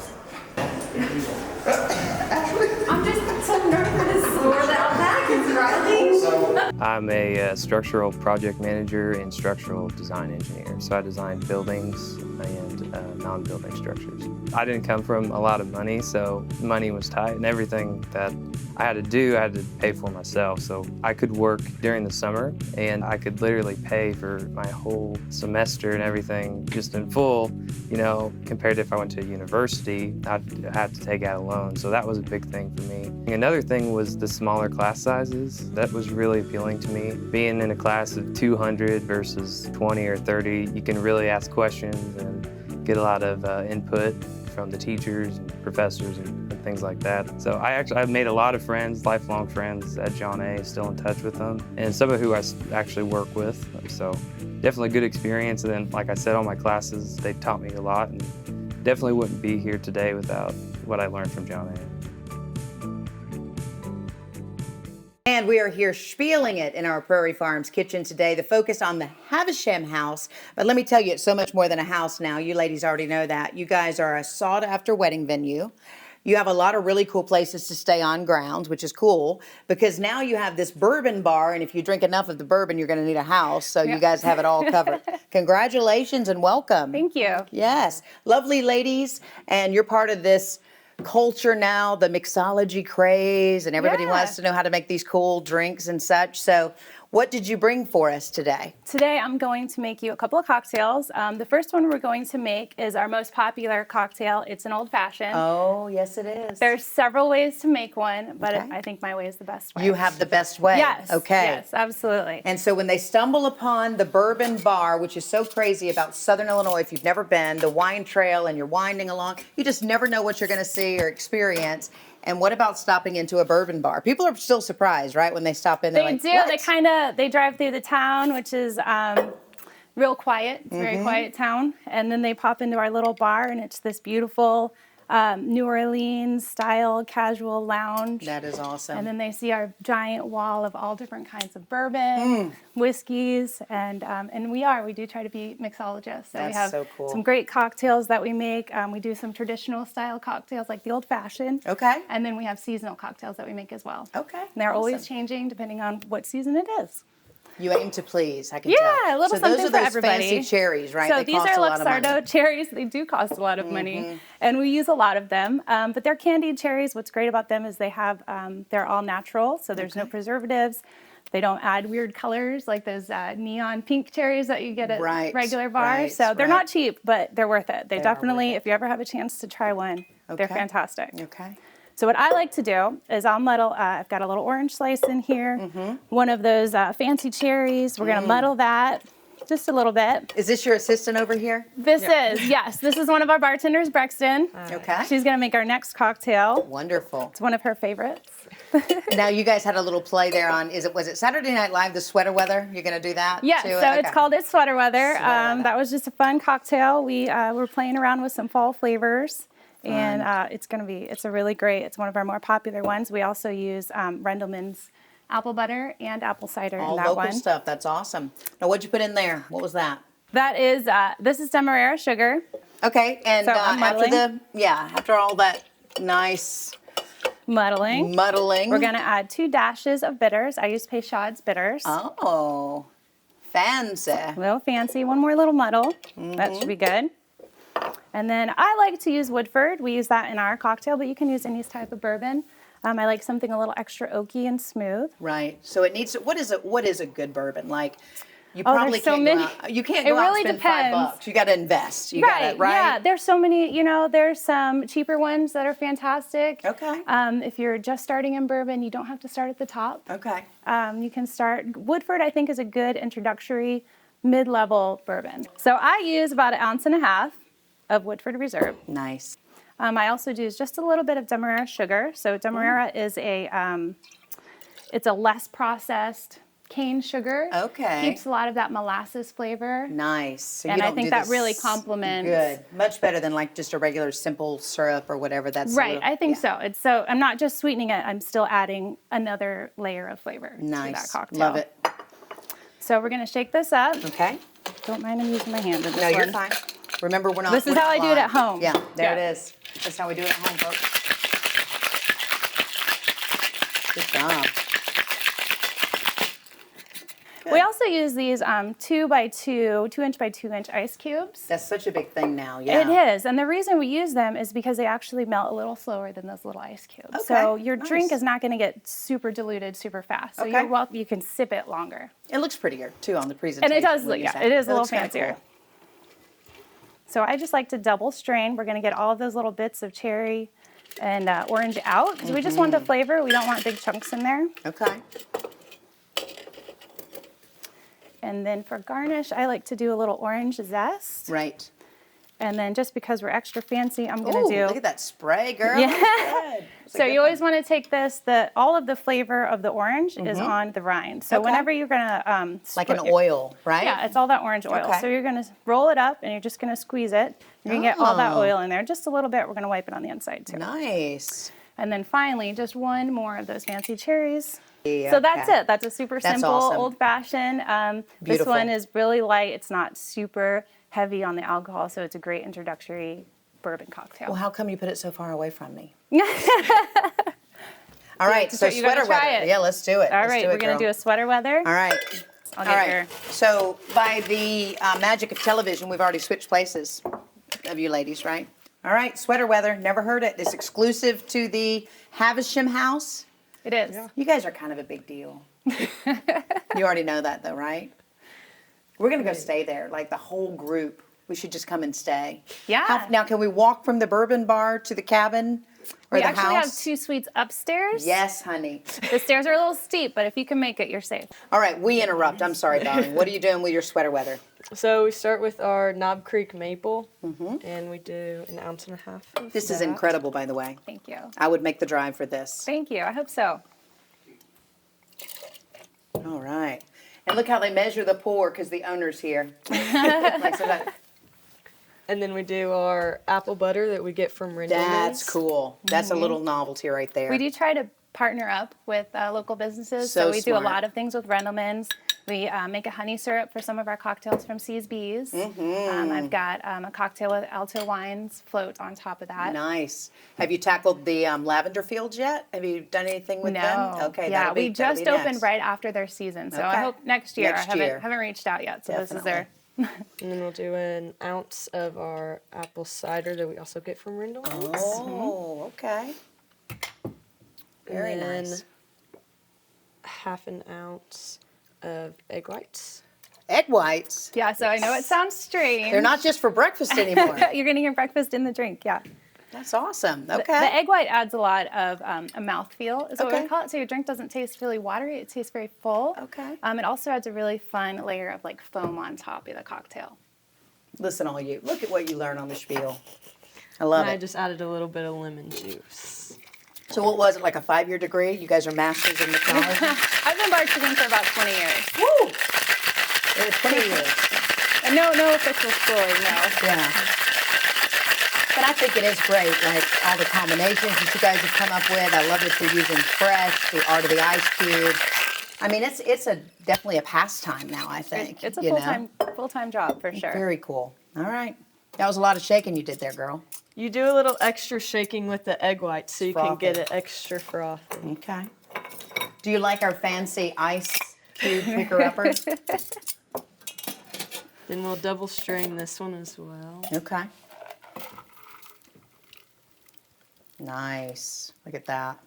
I'm just so nervous. We're the alpacas, Riley. I'm a structural project manager and structural design engineer. So I design buildings and non-building structures. I didn't come from a lot of money, so money was tight, and everything that I had to do, I had to pay for myself. So I could work during the summer, and I could literally pay for my whole semester and everything just in full, compared to if I went to a university, I'd have to take out a loan. So that was a big thing for me. Another thing was the smaller class sizes. That was really appealing to me. Being in a class of 200 versus 20 or 30, you can really ask questions and get a lot of input from the teachers and professors and things like that. So I've made a lot of friends, lifelong friends at John A, still in touch with them, and some of who I actually work with. So definitely a good experience. And then, like I said, all my classes, they taught me a lot, and definitely wouldn't be here today without what I learned from John A. And we are here spieling it in our Prairie Farms kitchen today. The focus on the Havisham house. But let me tell you, it's so much more than a house now. You ladies already know that. You guys are a sought-after wedding venue. You have a lot of really cool places to stay on grounds, which is cool, because now you have this bourbon bar, and if you drink enough of the bourbon, you're going to need a house, so you guys have it all covered. Congratulations and welcome. Thank you. Yes. Lovely ladies, and you're part of this culture now, the mixology craze, and everybody wants to know how to make these cool drinks and such. So what did you bring for us today? Today I'm going to make you a couple of cocktails. The first one we're going to make is our most popular cocktail. It's an old fashioned. Oh, yes it is. There's several ways to make one, but I think my way is the best way. You have the best way. Yes. Okay. Yes, absolutely. And so when they stumble upon the Bourbon Bar, which is so crazy about Southern Illinois, if you've never been, the wine trail, and you're winding along, you just never know what you're going to see or experience. And what about stopping into a bourbon bar? People are still surprised, right, when they stop in. They like, do. What? They drive through the town, which is real quiet. It's a very quiet town. And then they pop into our little bar, and it's this beautiful New Orleans style casual lounge. That is awesome. And then they see our giant wall of all different kinds of bourbon, whiskeys, and we do try to be mixologists. So That's we have so cool. some great cocktails that we make. We do some traditional style cocktails like the old fashioned. Okay. And then we have seasonal cocktails that we make as well. Okay. And they're always changing depending on what season it is. You aim to please, I can tell. Yeah, a little so something those are for those everybody. fancy cherries, right? So They these cost are a lot of money. Luxardo cherries. They do cost a lot of money, and we use a lot of them. But they're candied cherries. What's great about them is they have they're all natural, so there's no preservatives. They don't add weird colors like those neon pink cherries that you get at regular bars. So they're not cheap, but they're worth it. They definitely, if you ever have a chance to try one, they're fantastic. Okay. So what I like to do is I'll muddle, I've got a little orange slice in here, one of those fancy cherries. We're going to muddle that just a little bit. Is this your assistant over here? This is, yes. This is one of our bartenders, Brexton. Okay. She's going to make our next cocktail. Wonderful. It's one of her favorites. Now you guys had a little play there on, was it Saturday Night Live, the sweater weather? You're going to do that? Yes, too? so it's called It's Sweater Weather. That was just a fun cocktail. We were playing around with some fall flavors. And it's a really great, it's one of our more popular ones. We also use Rendleman's apple butter and apple cider all in that local one. stuff. That's awesome. Now, what'd you put in there? What was that? That is, this is Demerara sugar. Okay, and So I'm muddling. after all that nice muddling, we're going to add 2 dashes of bitters. I use Peychaud's bitters. Oh, fancy. A little fancy. One more little muddle. That should be good. And then I like to use Woodford. We use that in our cocktail, but you can use any type of bourbon. I like something a little extra oaky and smooth. Right. So it needs. What is a good bourbon? Like, you Oh, probably there's so can't many. go out. You can't It go out really and spend depends. $5. You got to invest. You got to right. Yeah, there's so many. There's some cheaper ones that are fantastic. Okay. If you're just starting in bourbon, you don't have to start at the top. Okay. You can start. Woodford, I think, is a good introductory mid-level bourbon. So I use about 1.5 ounces of Woodford Reserve. Nice. I also use just a little bit of Demerara sugar. So Demerara is it's a less processed cane sugar. Okay. Keeps a lot of that molasses flavor. Nice. So And you I don't think do that this- really complements. Good. Much better than like just a regular simple syrup or whatever. That's a Right, little- I think so. I'm not just sweetening it, I'm still adding another layer of flavor to that Nice. cocktail. Love it. So we're gonna shake this up. Okay. Don't mind I'm using my hand in this No, you're one. fine. Remember, we're not. This is we're how not I do it live. at home. Yeah, there Yeah. it is. That's how we do it at home, folks. Good job. We also use these 2 by 2 inch by 2 inch ice cubes. That's such a big thing now. Yeah. It is, and the reason we use them is because they actually melt a little slower than those little ice cubes. Okay, So your nice. drink is not going to get super diluted super fast. So Okay. you can sip it longer. It looks prettier too on the presentation. And it does when look, you yeah, say it is a little looks kinda fancier. cool. So I just like to double strain. We're going to get all of those little bits of cherry and orange out because we just want the flavor. We don't want big chunks in there. Okay. And then for garnish, I like to do a little orange zest. Right. And then just because we're extra fancy, I'm going to Ooh, do. look at that spray, girl. Yeah. That's good. That's a So good you always one. want to take this, all of the flavor of the orange is on the rind. So Okay. whenever you're going to... Like an oil, right? Yeah, it's all that orange oil. Okay. So you're going to roll it up and you're just going to squeeze it. You're going to get all that Oh. oil in there. Just a little bit. We're going to wipe it on the inside too. Nice. And then finally, just one more of those fancy cherries. Yeah, So that's okay. it. That's a super That's simple, awesome. old-fashioned. This Beautiful. one is really light. It's not super heavy on the alcohol, so it's a great introductory bourbon cocktail. Well, how come you put it so far away from me? All right, so you gotta sweater try weather. it. Yeah, let's do it. All Let's right, do we're it, going to girl. do a sweater weather. All right. I'll All get right. your... So by the magic of television, we've already switched places of you ladies, right? All right, sweater weather. Never heard it. It's exclusive to the Havisham house. It is. You guys are kind of a big deal. You already know that, though, right? We're going to go stay there, like the whole group. We should just come and stay. Yeah. Now, can we walk from the bourbon bar to the cabin or We the actually have house? 2 suites upstairs. Yes, honey. The stairs are a little steep, but if you can make it, you're safe. All right, we interrupt. I'm sorry, darling. What are you doing with your sweater weather? So we start with our Knob Creek maple, and we do 1.5 ounces of This is that. incredible, by the way. Thank you. I would make the drive for this. Thank you. I hope so. All right. And look how they measure the pour because the owner's here. Like, so that, And then we do our apple butter that we get from Rendellman's. that's cool. That's a little novelty right there. We do try to partner up with local businesses. So So we do a smart. lot of things with Rendellman's. We make a honey syrup for some of our cocktails from C's Bees. I've got a cocktail with Alto wines float on top of that. Nice. Have you tackled the lavender fields yet? Have you done anything with them? Okay. Yeah, that'll be- we that'll just be opened next. right after their season. So I Okay. hope next year. Next I year. haven't reached out yet. So this is their. And then we'll do 1 ounce of our apple cider that we also get from Rendellman's. Oh, okay. Very and then nice. 1/2 ounce of egg whites. Egg whites. Yeah, so I know it sounds strange. They're not just for breakfast anymore. You're getting your breakfast in the drink, yeah. That's awesome. Okay. The egg white adds a lot of a mouthfeel, is what Okay. we call it. So your drink doesn't taste really watery, it tastes very full. Okay. It also adds a really fun layer of like foam on top of the cocktail. Listen, all you. Look at what you learn on the Spiel. I love And I it. just added a little bit of lemon juice. So what was it, like a 5-year degree? You guys are masters in mixology? I've been bartending for about 20 years. Woo! 20 years. And no official schooling, no. Yeah. But I think it is great, like all the combinations that you guys have come up with. I love that you're using fresh, the art of the ice cube. I mean, it's definitely a pastime now, I think. It's a you know? full-time job for sure. Very cool. All right. That was a lot of shaking you did there, girl. You do a little extra shaking with the egg whites so you can Frothy. get it extra frothy. Okay. Do you like our fancy ice cube picker-upper? Then we'll double strain this one as well. Okay. Nice. Look at that.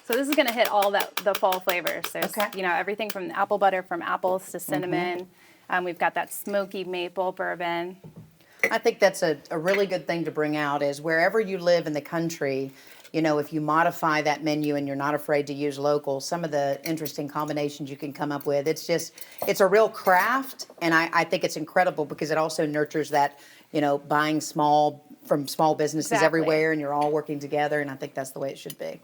So this is going to hit all the fall flavors. There's, Okay. you know, everything from the apple butter, from apples to cinnamon. We've got that smoky maple bourbon. I think that's a really good thing to bring out is wherever you live in the country, you know, if you modify that menu and you're not afraid to use local, some of the interesting combinations you can come up with. It's a real craft, and I think it's incredible because it also nurtures that, you know, buying from small businesses Exactly. everywhere, and you're all working together, and I think that's the way it should be.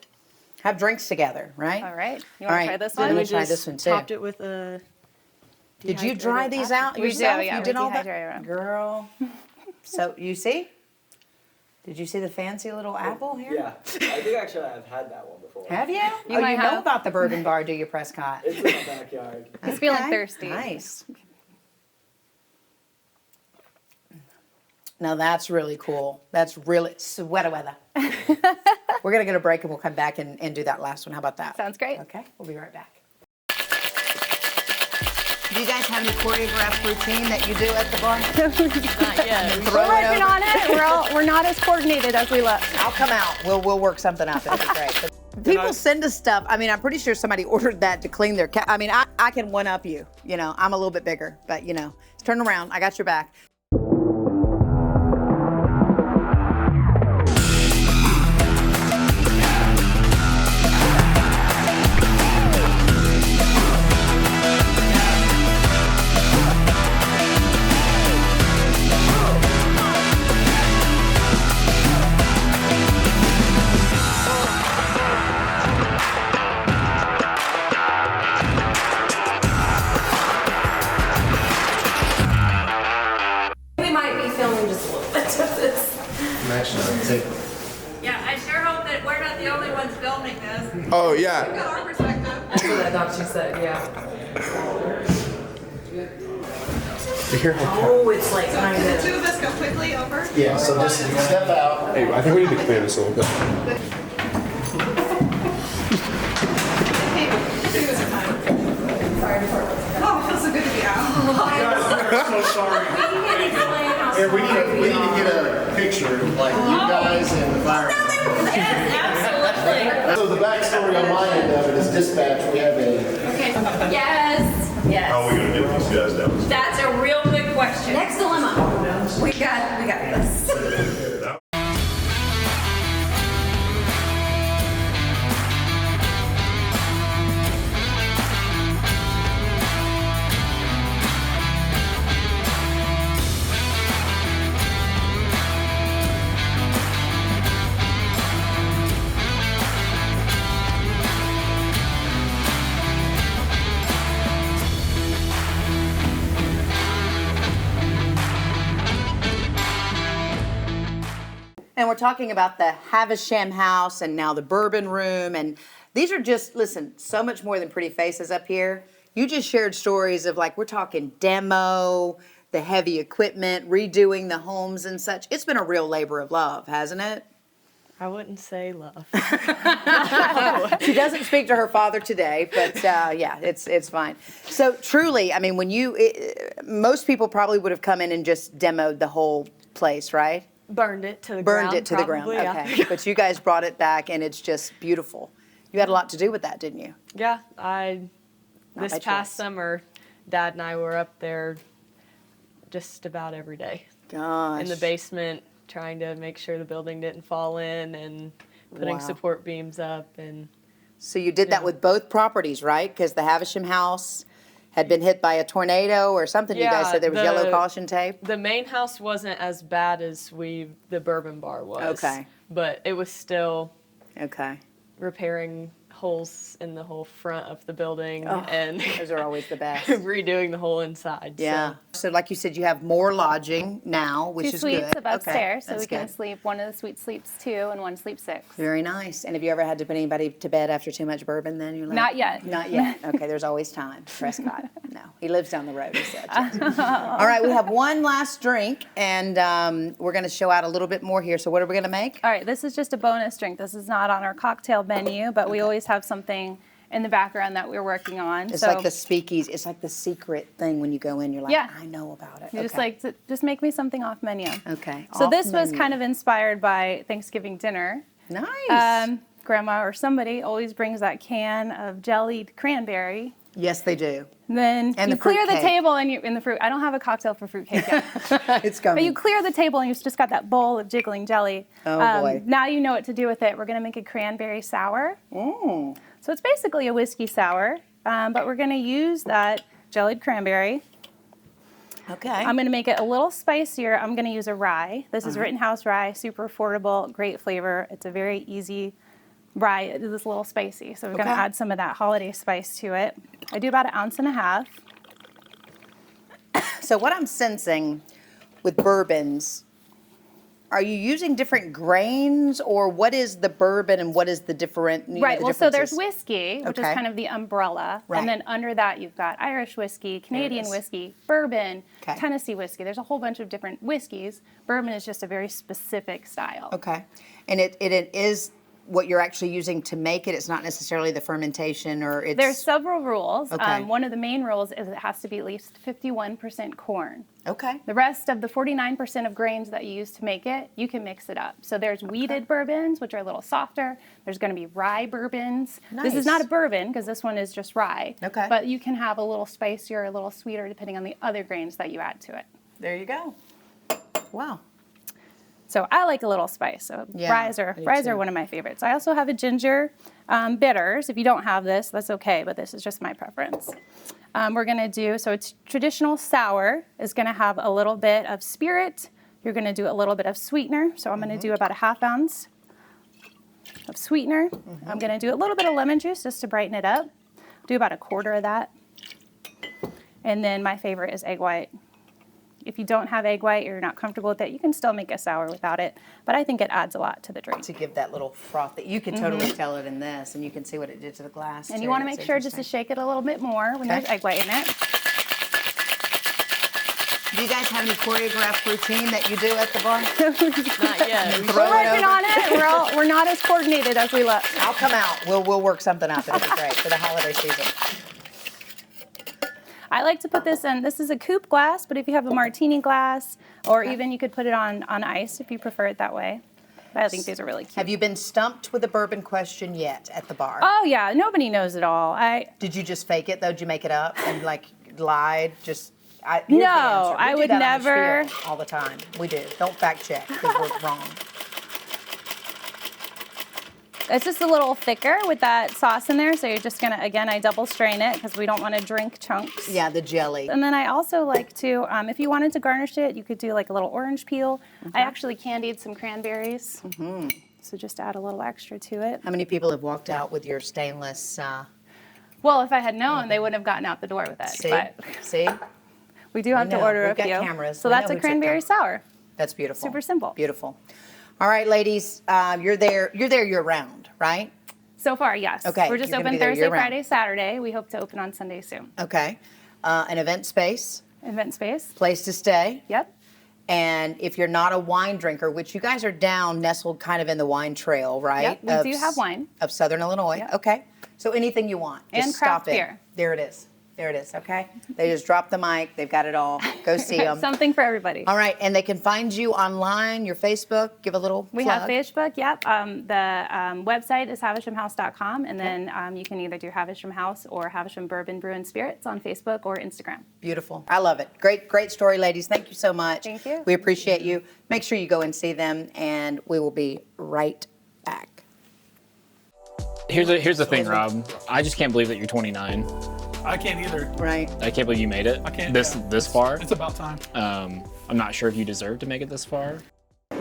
Have drinks together, right? All right. You All want right. to try this I'm one? gonna We try just this one too. topped it with a. Did you dry dehydrated these apple. out We do, yourself? yeah, You we did all that, dehydrated 'em. girl. So you see? Did you see the fancy little apple here? Yeah, I think actually I've had that one before. Have you? You oh, might you have. know about the bourbon bar, do you, Prescott? It's in my backyard. He's feeling thirsty. Nice. Now that's really cool. That's really sweater weather. We're gonna get a break and we'll come back and do that last one. How about that? Sounds great. Okay, we'll be right back. Do you guys have any choreographed routine that you do at the bar? Not yet. Throw We're it working over? on it. We're not as coordinated as we look. I'll come out. We'll work something out. That'll be great. But people send us stuff. I mean, I'm pretty sure somebody ordered that to clean their cat. I mean, I can one up you. You know, I'm a little bit bigger, but you know, turn around. I got your back. Oh, yeah. That's what I thought she said, yeah. Oh, it's like kind of. Two of us go quickly over. Yeah, so just step out. Hey, I think we need to clear this a little bit. Oh, it feels so good to be out. So sorry. Yeah, we need to get a picture of like you guys and the fire. Yes, absolutely. So the backstory on my end of it is dispatch. We have a. Okay. Yes. Yes. How are we gonna get these guys down? That's a real good question. Next dilemma. We got this. And we're talking about the Havisham House and now the Bourbon Room. And these are just, listen, so much more than pretty faces up here. You just shared stories of like, we're talking demo, the heavy equipment, redoing the homes and such. It's been a real labor of love, hasn't it? I wouldn't say love. She doesn't speak to her father today, but yeah, it's fine. So truly, I mean, when most people probably would have come in and just demoed the whole place, right? Burned it to the ground. Burned it to the ground, okay. But you guys brought it back and it's just beautiful. You had a lot to do with that, didn't you? Yeah, Not this by past choice. summer, Dad and I were up there just about every day. Gosh. In the basement, trying to make sure the building didn't fall in and putting Wow. support beams up. And So you did that with both properties, right? Because the Havisham House had been hit by a tornado or something. You guys said there was yellow caution tape. The main house wasn't as bad as the Bourbon Bar was. Okay. But it was still Okay. repairing holes in the whole front of the building Oh, and those are always the best. redoing the whole inside. Yeah. So like you said, you have more lodging now, which Two is suites good. above Okay, stairs, so that's we can good. sleep. One of the suites sleeps 2 and one sleeps 6. Very nice. And have you ever had to put anybody to bed after too much bourbon then? You're like, Not yet. Not yet. Okay, there's always time. Prescott. No, he lives down the road, he said. All right, we have one last drink, and we're going to show out a little bit more here. So what are we going to make? All right, this is just a bonus drink. This is not on our cocktail menu, but we always have something in the background that we're working on. It's so like the speakeasy. It's like the secret thing when you go in. You're like, Yeah. I know about it. you just make me something off menu. Okay. So off this was menu. kind of inspired by Thanksgiving dinner. Nice. Grandma or somebody always brings that can of jellied cranberry. Yes, they do. Then And you the clear the fruitcake. table and in the fruit. I don't have a cocktail for fruitcake yet. It's coming. But you clear the table and you've just got that bowl of jiggling jelly. Oh, boy. Now you know what to do with it. We're going to make a cranberry sour. So it's basically a whiskey sour, but we're going to use that jellied cranberry. Okay. I'm going to make it a little spicier. I'm going to use a rye. This is Rittenhouse rye, super affordable, great flavor. It's a very easy rye. It is a little spicy, so we're going to add some of that holiday spice to it. I do about 1.5 ounces. So what I'm sensing with bourbons, are you using different grains, or what is the bourbon and what is the different? Right, well, so there's whiskey, which is Okay. kind of the umbrella. Right. And then under that, you've got Irish whiskey, Canadian whiskey, bourbon, Okay. Tennessee whiskey. There's a whole bunch of different whiskeys. Bourbon is just a very specific style. Okay. And it is what you're actually using to make it. It's not necessarily the fermentation, or it's... There's several rules. Okay. One of the main rules is it has to be at least 51% corn. Okay. The rest of the 49% of grains that you use to make it, you can mix it up. So there's wheated bourbons, which are a little softer. There's going to be rye bourbons. This is Nice. not a bourbon because this one is just rye. Okay. But you can have a little spicier, a little sweeter, depending on the other grains that you add to it. There you go. Wow. So I like a little spice. So Yeah, ryes I do are too. one of my favorites. I also have a ginger bitters. If you don't have this, that's okay, but this is just my preference. We're going to do, so it's traditional sour is going to have a little bit of spirit. You're going to do a little bit of sweetener. So I'm going to do about 1/2 ounce of sweetener. I'm going to do a little bit of lemon juice just to brighten it up. Do about 1/4 of that. And then my favorite is egg white. If you don't have egg white or you're not comfortable with it, you can still make a sour without it. But I think it adds a lot to the drink. To give that little froth that you can totally tell it in this, and you can see what it did to the glass. And too. you want to That's make sure just to shake it a little bit more when there's egg white in it. Do you guys have any choreographed routine that you do at the bar? Not yet. And We're throw it working over? on it. We're not as coordinated as we look. I'll come out. We'll work something out. That'll be great for the holiday season. I like to put this in, this is a coupe glass, but if you have a martini glass, or even you could put it on ice if you prefer it that way. But I think these are really cute. Have you been stumped with a bourbon question yet at the bar? Oh yeah, nobody knows it all. Did you just fake it though? Did you make it up and like lied? No, I would never. All the time. We do. Don't fact check because we're wrong. It's just a little thicker with that sauce in there, so you're just gonna, again, I double strain it because we don't want to drink chunks. Yeah, the jelly. And then I also like to, if you wanted to garnish it, you could do like a little orange peel. I actually candied some cranberries, so just add a little extra to it. How many people have walked out with your stainless? Well, if I had known, they wouldn't have gotten out the door with it. See? But See? we do have to order We've a got few. cameras. So We that's know a who took cranberry them. sour. That's beautiful. Super simple. Beautiful. All right, ladies, you're there year round, right? So far, yes. Okay, We're just you're gonna open be there Thursday, year-round. Friday, Saturday. We hope to open on Sunday soon. Okay. An event space. Event space. Place to stay. Yep. And if you're not a wine drinker, which you guys are down, nestled kind of in the wine trail, right? Yep, we do have wine. Of Southern Illinois. Yep. Okay. So anything you want. Just And stop craft in. beer. There it is. There it is, okay? They just drop the mic. They've got it all. Go see them. Something for everybody. All right, and they can find you online, your Facebook. Give a little We plug. have Facebook, yep. The website is havishamhouse.com, and then you can either do Havisham House or Havisham Bourbon Brew and Spirits on Facebook or Instagram. Beautiful. I love it. Great story, ladies. Thank you so much. Thank you. We appreciate you. Make sure you go and see them, and we will be right back. Here's the thing, Rob. I just can't believe that you're 29. I can't either. Right. I can't believe you made it. I can't. This far. It's about time. I'm not sure if you deserve to make it this far.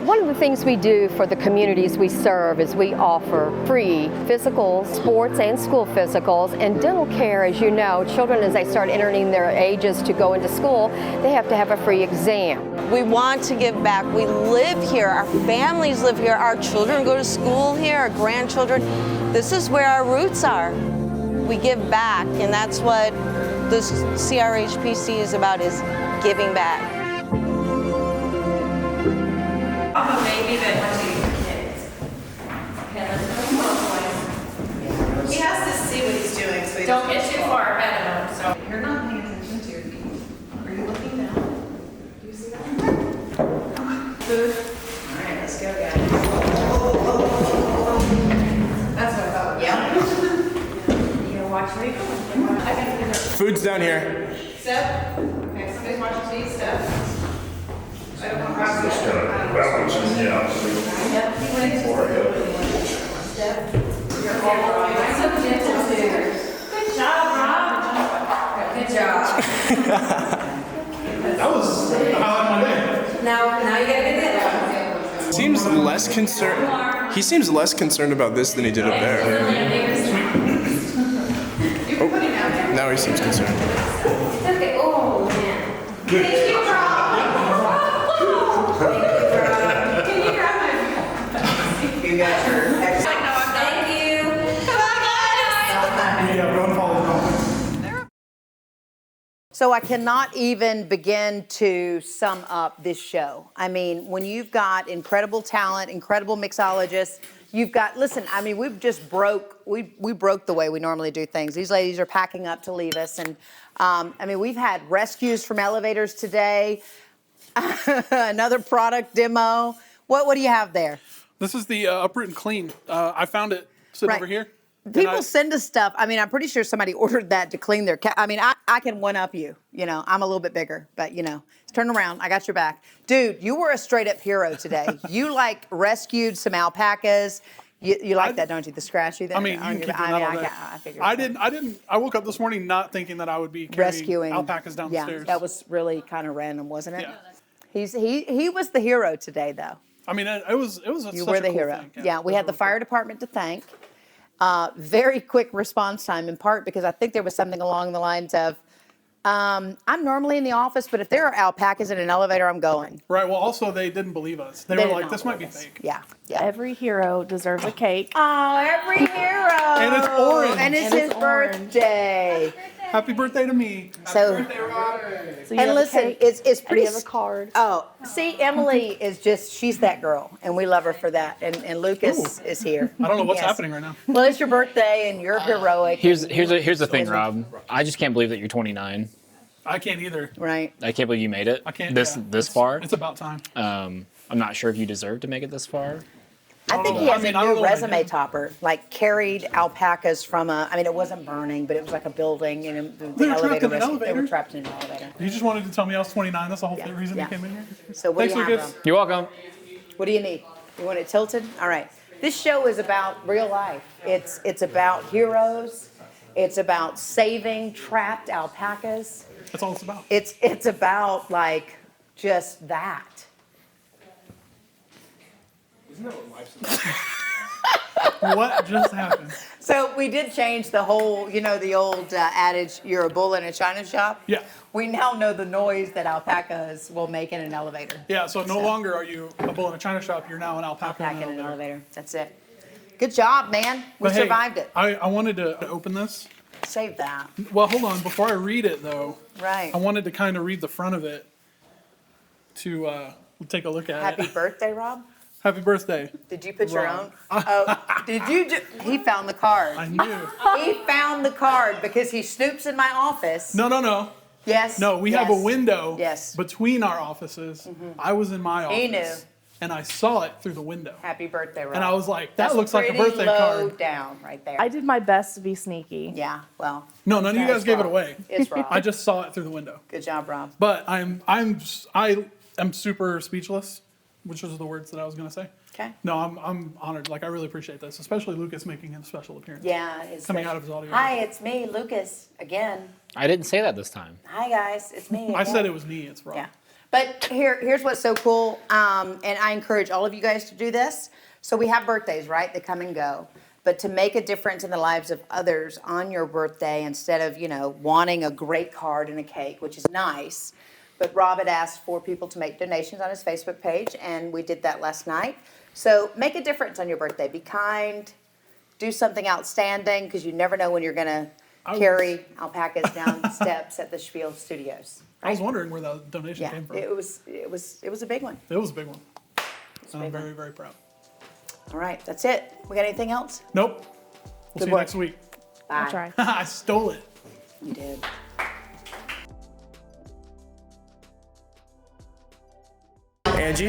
One of the things we do for the communities we serve is we offer free physical, sports and school physicals, and dental care. As you know, children, as they start entering their ages to go into school, they have to have a free exam. We want to give back. We live here, our families live here, our children go to school here, our grandchildren. This is where our roots are. We give back, and that's what this CRHPC is about, is giving back. Maybe that one of your kids. Okay, let's go both ways. He has to see what he's doing, so he don't get too far ahead of him. So you're not paying attention to your feet. Are you looking down? Do you see that? Food. All right, let's go, guys. That's what I thought. Yeah. You gotta watch where you're going. I gotta figure out. Food's down here. Step. Okay, somebody's watching me. Step. I don't want to Yeah. Yep. Step. You're all right. I'm so gentle too. Good job, Rob. Good job. That was I like my name. Now you gotta get it. Seems less concerned. He seems less concerned about this than he did up there. You're putting out there. Now he seems concerned. Okay. Oh man. Thank you, Rob. Can you grab my? You got your Thank you. Come on, guys. Yeah, don't follow the comments. So I cannot even begin to sum up this show. I mean, when you've got incredible talent, incredible mixologists, you've got, listen, I mean, we broke the way we normally do things. These ladies are packing up to leave us. And I mean, we've had rescues from elevators today, another product demo. What do you have there? This is the Uproot and Clean. I found it sitting over here. People send us stuff. I mean, I'm pretty sure somebody ordered that to clean their cat. I mean, I can one-up you. You know, I'm a little bit bigger, but you know, turn around. I got your back. Dude, you were a straight-up hero today. You, like, rescued some alpacas. You like that, don't you? The scratchy there? I mean, you can keep that all day. I figured. I didn't. I woke up this morning not thinking that I would be carrying Rescuing alpacas down the Yeah, stairs. that was really kind of random, wasn't it? Yeah. He was the hero today, though. I mean, it was You such were a the cool hero. thing. Yeah, we had the fire department to thank. Very quick response time, in part because I think there was something along the lines of, I'm normally in the office, but if there are alpacas in an elevator, I'm going. Right. Well, also they didn't believe us. They They were did like, not "This might be believe us. fake." Yeah, yeah. Every hero deserves a cake. Oh, every hero. And it's orange. And it's his birthday. Happy birthday to me. So, Happy birthday, Rob. So you and have a listen, cake, it's and pretty. you have a card. Oh, see, Emily is she's that girl, and we love her for that. And Lucas is here. I don't know what's Yes. happening right now. Well, it's your birthday, and you're heroic. Here's the thing, Rob. I just can't believe that you're 29. I can't either. Right. I can't believe you made it. I can't. This far. It's about time. I'm not sure if you deserve to make it this far. I think he has a new resume topper, like carried alpacas from it wasn't burning, but it was like a building, and They were trapped in an They elevator. were trapped in an elevator. You just wanted to tell me I was 29. That's the whole reason yeah. you came in here. So what Thanks, do you Lucas. have, Rob? You're welcome. What do you need? You want it tilted? All right. This show is about real life. It's about heroes. It's about saving trapped alpacas. That's all it's about. It's about like just that. Isn't that what life's about? What just happened? So we did change the whole, the old adage, you're a bull in a china shop. Yeah. We now know the noise that alpacas will make in an elevator. Yeah, so no longer are you a bull in a china shop, you're now an alpaca Alpaca in an elevator. That's it. Good job, man. We But hey, survived it. I wanted to open this. Save that. Well, hold on. Before I read it, though, Right. I wanted to kind of read the front of it to take a look at Happy it. birthday, Rob. Happy birthday. Did you put your Rob. own? Oh, did you? He found the card. I knew. He found the card because he snoops in my office. No. Yes. No, we have a window Yes. between our offices. I was in my office. He knew. And I saw it through the window. Happy birthday, Rob. And I was like, that That's looks like a pretty birthday low card. down right there. I did my best to be sneaky. Yeah, well. No, none of you guys gave it Rob. away. It's Rob. I just saw it through the window. Good job, Rob. But I am super speechless, which was the words that I was going to say. Okay. No, I'm honored. Like, I really appreciate this, especially Lucas making a special appearance. Yeah. It's Coming out of his audio. Hi, it's me, Lucas, again. I didn't say that this time. Hi, guys. It's me. I again. said it was me. It's Rob. Yeah. But here's what's so cool, and I encourage all of you guys to do this. So we have birthdays, right? They come and go. But to make a difference in the lives of others on your birthday, instead of, wanting a great card and a cake, which is nice, but Rob had asked for people to make donations on his Facebook page, and we did that last night. So make a difference on your birthday. Be kind. Do something outstanding, because you never know when you're going to carry alpacas down steps at the Spiel Studios. I was wondering where the donation Yeah, came from. it was a big one. It was a big one. And I'm big one. very, very proud. All right, that's it. We got anything else? Nope. We'll Good see you work. next week. Bye. I'll try. I stole it. You did. Angie,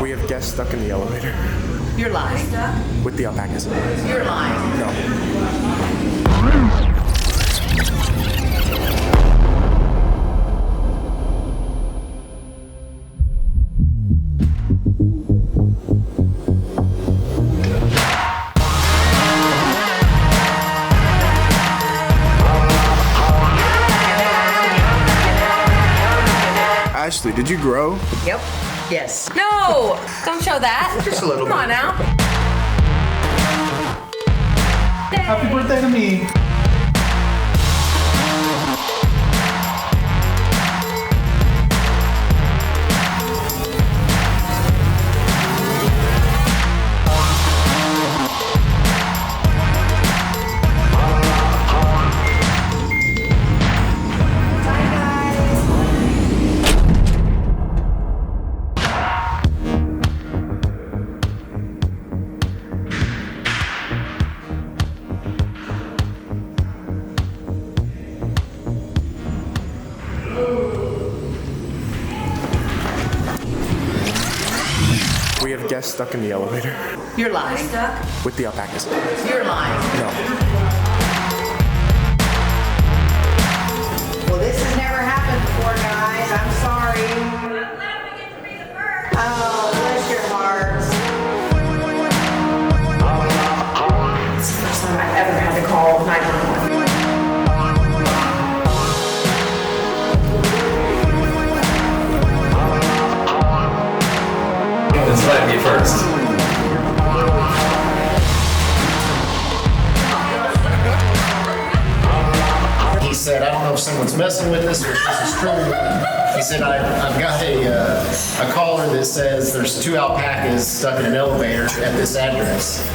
we have guests stuck in the elevator You're lying. with the alpacas. You're lying. No. Ashley, did you grow? Yep. Yes. No! Don't show that. Just a little Come on now. Happy birthday to me. We have guests stuck in the elevator You're lying. with the alpacas. You're lying. No. Well, this has never happened before, guys. I'm sorry. Oh, bless your hearts. It's the first time I've ever had to call 911. This might be first. He said, I don't know if someone's was messing with us, or if this is true. He said, I've got a caller that says there's 2 alpacas stuck in an elevator at this address.